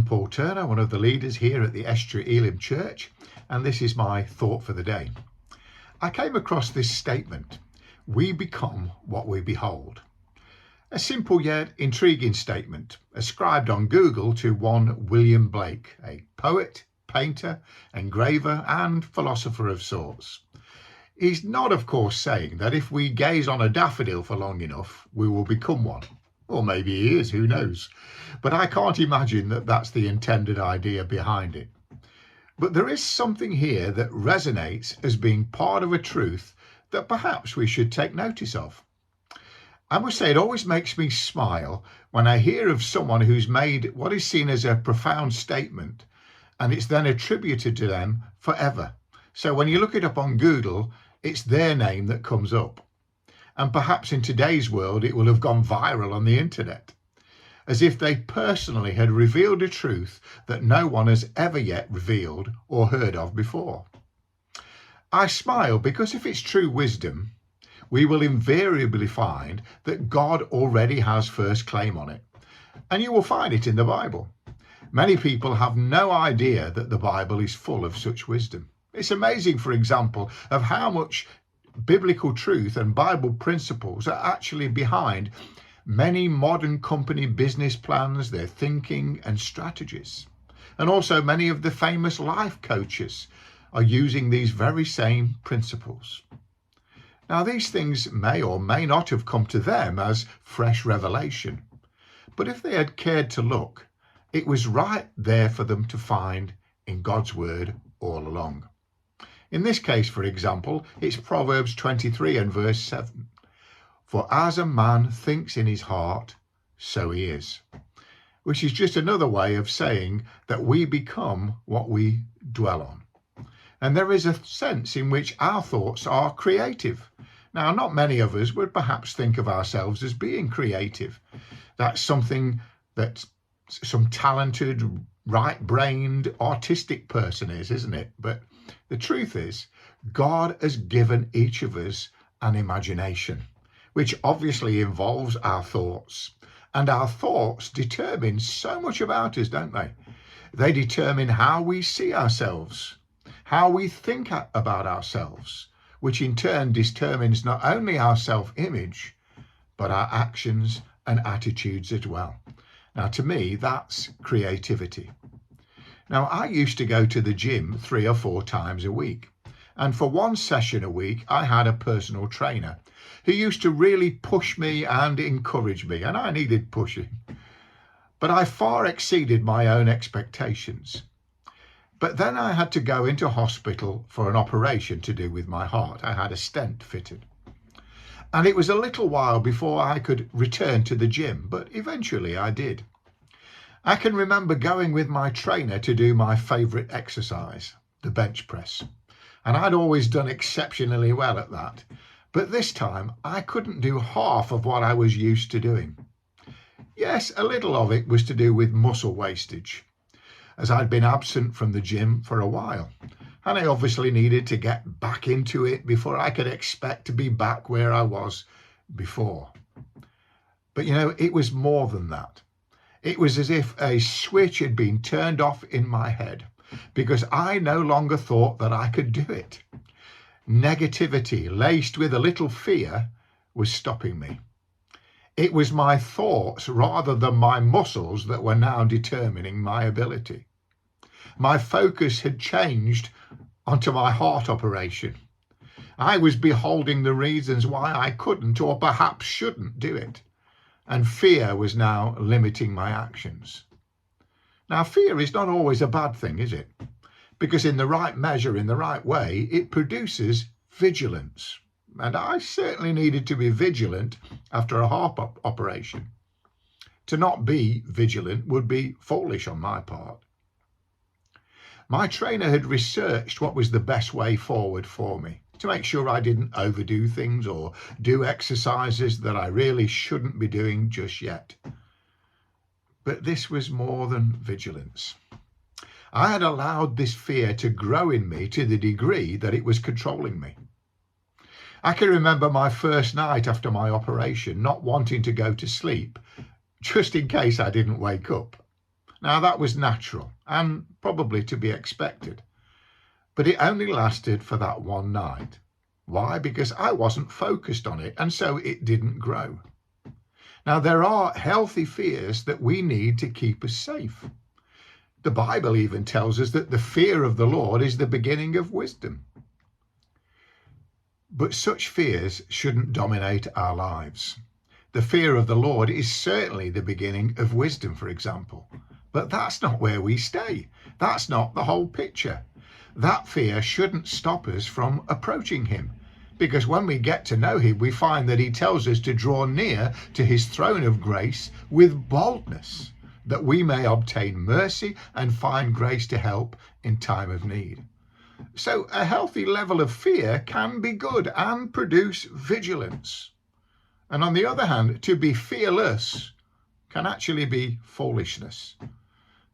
Paul Turner, one of the leaders here at the Estuary Elim Church, and this is my thought for the day. I came across this statement: we become what we behold. A simple yet intriguing statement ascribed on Google to one William Blake, a poet, painter, engraver and philosopher of sorts. He's not, of course, saying that if we gaze on a daffodil for long enough, we will become one. Or maybe he is, who knows? But I can't imagine that that's the intended idea behind it. But there is something here that resonates as being part of a truth that perhaps we should take notice of. I must say it always makes me smile when I hear of someone who's made what is seen as a profound statement and it's then attributed to them forever. So when you look it up on Google, it's their name that comes up. And perhaps in today's world, it will have gone viral on the internet, as if they personally had revealed a truth that no one has ever yet revealed or heard of before. I smile because if it's true wisdom, we will invariably find that God already has first claim on it. And you will find it in the Bible. Many people have no idea that the Bible is full of such wisdom. It's amazing, for example, of how much biblical truth and Bible principles are actually behind many modern company business plans, their thinking and strategies. And also many of the famous life coaches are using these very same principles. Now, these things may or may not have come to them as fresh revelation, but if they had cared to look, it was right there for them to find in God's word all along. In this case, for example, it's Proverbs 23 and verse 7. For as a man thinks in his heart, so he is. Which is just another way of saying that we become what we dwell on. And there is a sense in which our thoughts are creative. Now, not many of us would perhaps think of ourselves as being creative. That's something that some talented, right-brained, artistic person is, isn't it? But the truth is, God has given each of us an imagination, which obviously involves our thoughts. And our thoughts determine so much about us, don't they? They determine how we see ourselves, how we think about ourselves, which in turn determines not only our self-image, but our actions and attitudes as well. Now, to me, that's creativity. Now, I used to go to the gym 3 or 4 times a week. And for one session a week, I had a personal trainer who used to really push me and encourage me, and I needed pushing. But I far exceeded my own expectations. But then I had to go into hospital for an operation to do with my heart. I had a stent fitted. And it was a little while before I could return to the gym, but eventually I did. I can remember going with my trainer to do my favourite exercise, the bench press. And I'd always done exceptionally well at that. But this time I couldn't do half of what I was used to doing. Yes, a little of it was to do with muscle wastage, as I'd been absent from the gym for a while. And I obviously needed to get back into it before I could expect to be back where I was before. But it was more than that. It was as if a switch had been turned off in my head because I no longer thought that I could do it. Negativity laced with a little fear was stopping me. It was my thoughts rather than my muscles that were now determining my ability. My focus had changed onto my heart operation. I was beholding the reasons why I couldn't or perhaps shouldn't do it. And fear was now limiting my actions. Now, fear is not always a bad thing, is it? Because in the right measure, in the right way, it produces vigilance. And I certainly needed to be vigilant after a heart operation. To not be vigilant would be foolish on my part. My trainer had researched what was the best way forward for me, to make sure I didn't overdo things or do exercises that I really shouldn't be doing just yet. But this was more than vigilance. I had allowed this fear to grow in me to the degree that it was controlling me. I can remember my first night after my operation not wanting to go to sleep, just in case I didn't wake up. Now that was natural and probably to be expected, but it only lasted for that one night. Why? Because I wasn't focused on it, and so it didn't grow. Now there are healthy fears that we need to keep us safe. The Bible even tells us that the fear of the Lord is the beginning of wisdom. But such fears shouldn't dominate our lives. The fear of the Lord is certainly the beginning of wisdom, for example. But that's not where we stay. That's not the whole picture. That fear shouldn't stop us from approaching him, because when we get to know him, we find that he tells us to draw near to his throne of grace with boldness, that we may obtain mercy and find grace to help in time of need. So a healthy level of fear can be good and produce vigilance. And on the other hand, to be fearless can actually be foolishness.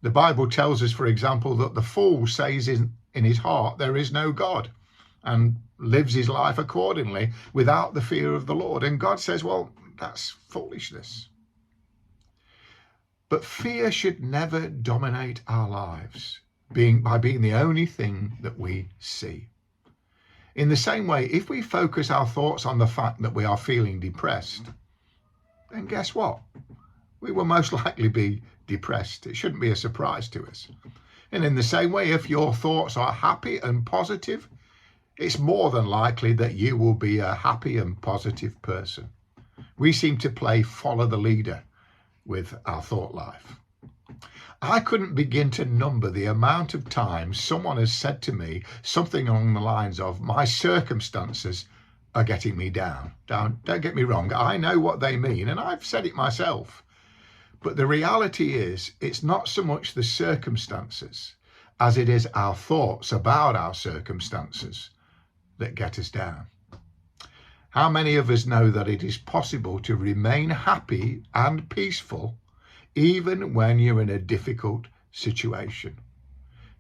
The Bible tells us, for example, that the fool says in his heart there is no God, and lives his life accordingly without the fear of the Lord. And God says, well, that's foolishness. But fear should never dominate our lives by being the only thing that we see. In the same way, if we focus our thoughts on the fact that we are feeling depressed, then guess what? We will most likely be depressed. It shouldn't be a surprise to us. And in the same way, if your thoughts are happy and positive, it's more than likely that you will be a happy and positive person. We seem to play follow the leader with our thought life. I couldn't begin to number the amount of times someone has said to me something along the lines of, my circumstances are getting me down. Don't get me wrong, I know what they mean, and I've said it myself. But the reality is, it's not so much the circumstances as it is our thoughts about our circumstances that get us down. How many of us know that it is possible to remain happy and peaceful even when you're in a difficult situation?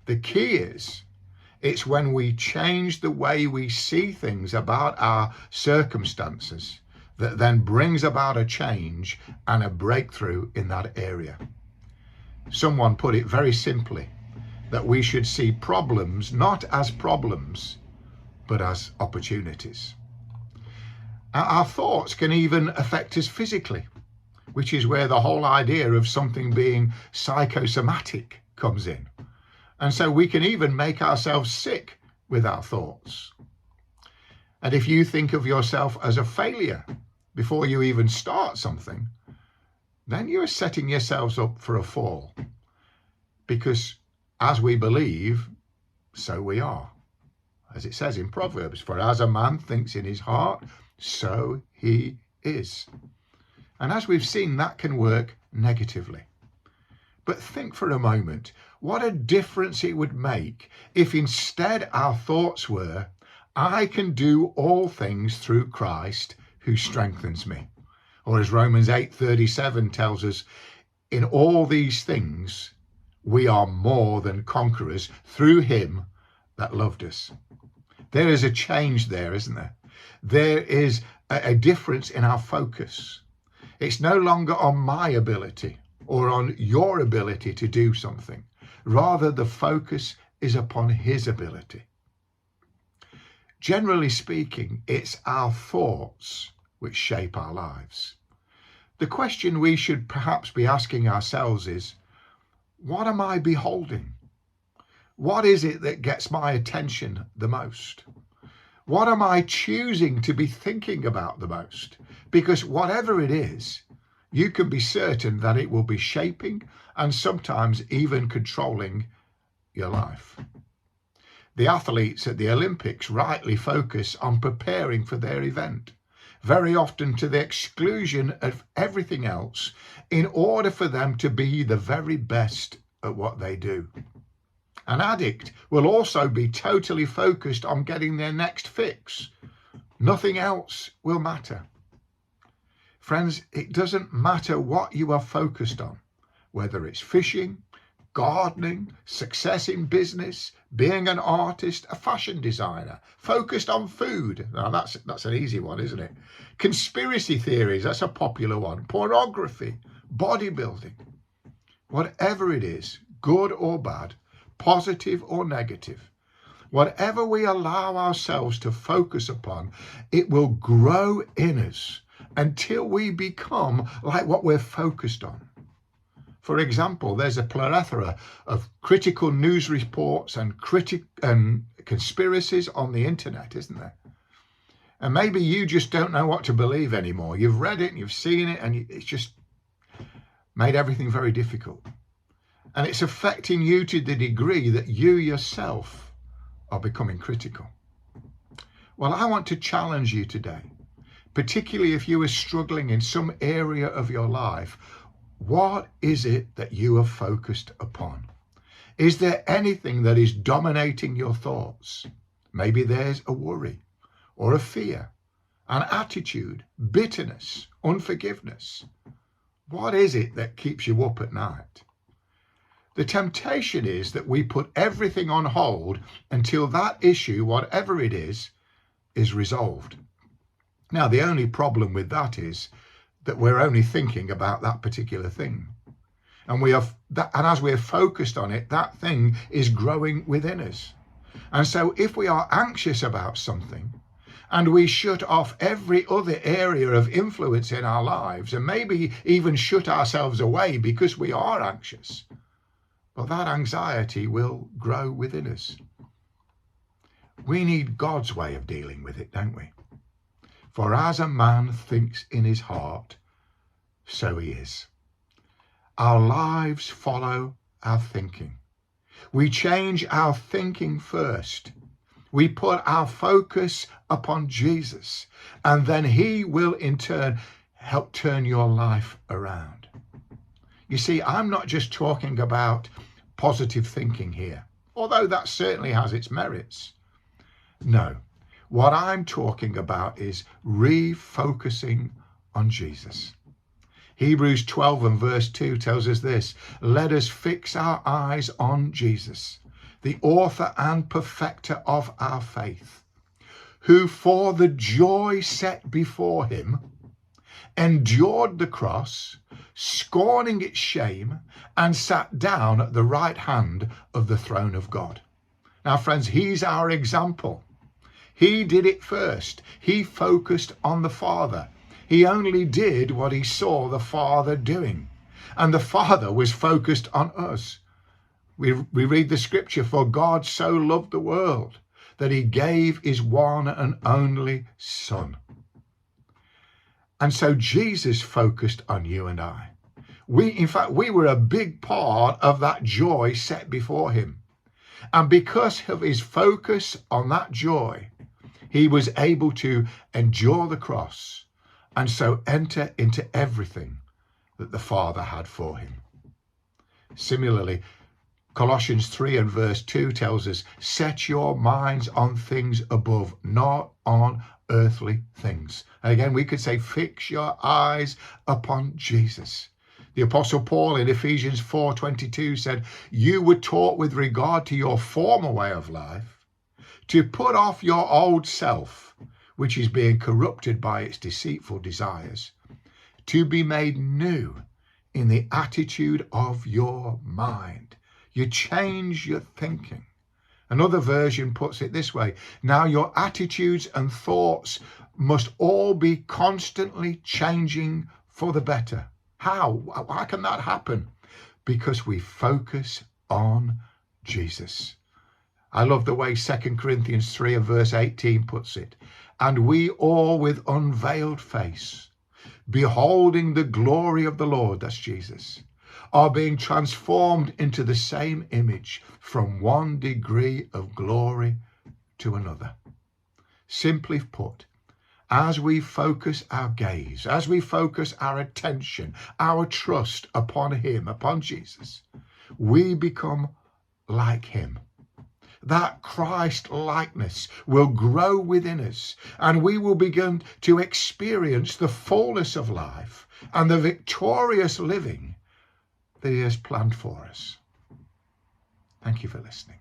The key is, it's when we change the way we see things about our circumstances that then brings about a change and a breakthrough in that area. Someone put it very simply, that we should see problems not as problems, but as opportunities. Our thoughts can even affect us physically, which is where the whole idea of something being psychosomatic comes in. And so we can even make ourselves sick with our thoughts. And if you think of yourself as a failure before you even start something, then you're setting yourselves up for a fall. Because as we believe, so we are. As it says in Proverbs, for as a man thinks in his heart, so he is. And as we've seen, that can work negatively. But think for a moment, what a difference it would make if instead our thoughts were, I can do all things through Christ who strengthens me. Or as Romans 8:37 tells us, in all these things, we are more than conquerors through him that loved us. There is a change there, isn't there? There is a difference in our focus. It's no longer on my ability or on your ability to do something. Rather, the focus is upon his ability. Generally speaking, it's our thoughts which shape our lives. The question we should perhaps be asking ourselves is, what am I beholding? What is it that gets my attention the most? What am I choosing to be thinking about the most? Because whatever it is, you can be certain that it will be shaping and sometimes even controlling your life. The athletes at the Olympics rightly focus on preparing for their event, very often to the exclusion of everything else, in order for them to be the very best at what they do. An addict will also be totally focused on getting their next fix. Nothing else will matter. Friends, it doesn't matter what you are focused on, whether it's fishing, gardening, success in business, being an artist, a fashion designer, focused on food. Now that's an easy one, isn't it? Conspiracy theories, that's a popular one. Pornography, bodybuilding. whatever it is, good or bad, positive or negative, whatever we allow ourselves to focus upon, it will grow in us until we become like what we're focused on. For example, there's a plethora of critical news reports and conspiracies on the internet, isn't there? And maybe you just don't know what to believe anymore. You've read it and you've seen it, and it's just made everything very difficult. And it's affecting you to the degree that you yourself are becoming critical. Well, I want to challenge you today, particularly if you are struggling in some area of your life. What is it that you are focused upon? Is there anything that is dominating your thoughts? Maybe there's a worry or a fear, an attitude, bitterness, unforgiveness. What is it that keeps you up at night? The temptation is that we put everything on hold until that issue, whatever it is resolved. Now, the only problem with that is that we're only thinking about that particular thing. And as we're focused on it, that thing is growing within us. And so if we are anxious about something and we shut off every other area of influence in our lives, and maybe even shut ourselves away because we are anxious, well, that anxiety will grow within us. We need God's way of dealing with it, don't we? For as a man thinks in his heart, so he is. Our lives follow our thinking. We change our thinking first. We put our focus upon Jesus, and then he will in turn help turn your life around. You see, I'm not just talking about positive thinking here, although that certainly has its merits. No, what I'm talking about is refocusing on Jesus. Hebrews 12 and verse 2 tells us this: let us fix our eyes on Jesus, the author and perfecter of our faith, who for the joy set before him endured the cross, scorning its shame, and sat down at the right hand of the throne of God. Now, friends, he's our example. He did it first. He focused on the Father. He only did what he saw the Father doing. And the Father was focused on us. We read the scripture, for God so loved the world that he gave his one and only Son. And so Jesus focused on you and I. In fact, we were a big part of that joy set before him. And because of his focus on that joy, he was able to endure the cross and so enter into everything that the Father had for him. Similarly, Colossians 3 and verse 2 tells us, set your minds on things above, not on earthly things. And again, we could say, fix your eyes upon Jesus. The Apostle Paul in Ephesians 4:22 said, you were taught with regard to your former way of life to put off your old self, which is being corrupted by its deceitful desires, to be made new in the attitude of your mind. You change your thinking. Another version puts it this way: now your attitudes and thoughts must all be constantly changing for the better. How can that happen? Because we focus on Jesus. I love the way 2 Corinthians 3 and verse 18 puts it. And we all with unveiled face, beholding the glory of the Lord, that's Jesus, are being transformed into the same image from one degree of glory to another. Simply put, as we focus our gaze, as we focus our attention, our trust upon him, upon Jesus, we become like him. That Christ likeness will grow within us, and we will begin to experience the fullness of life and the victorious living that he has planned for us. Thank you for listening.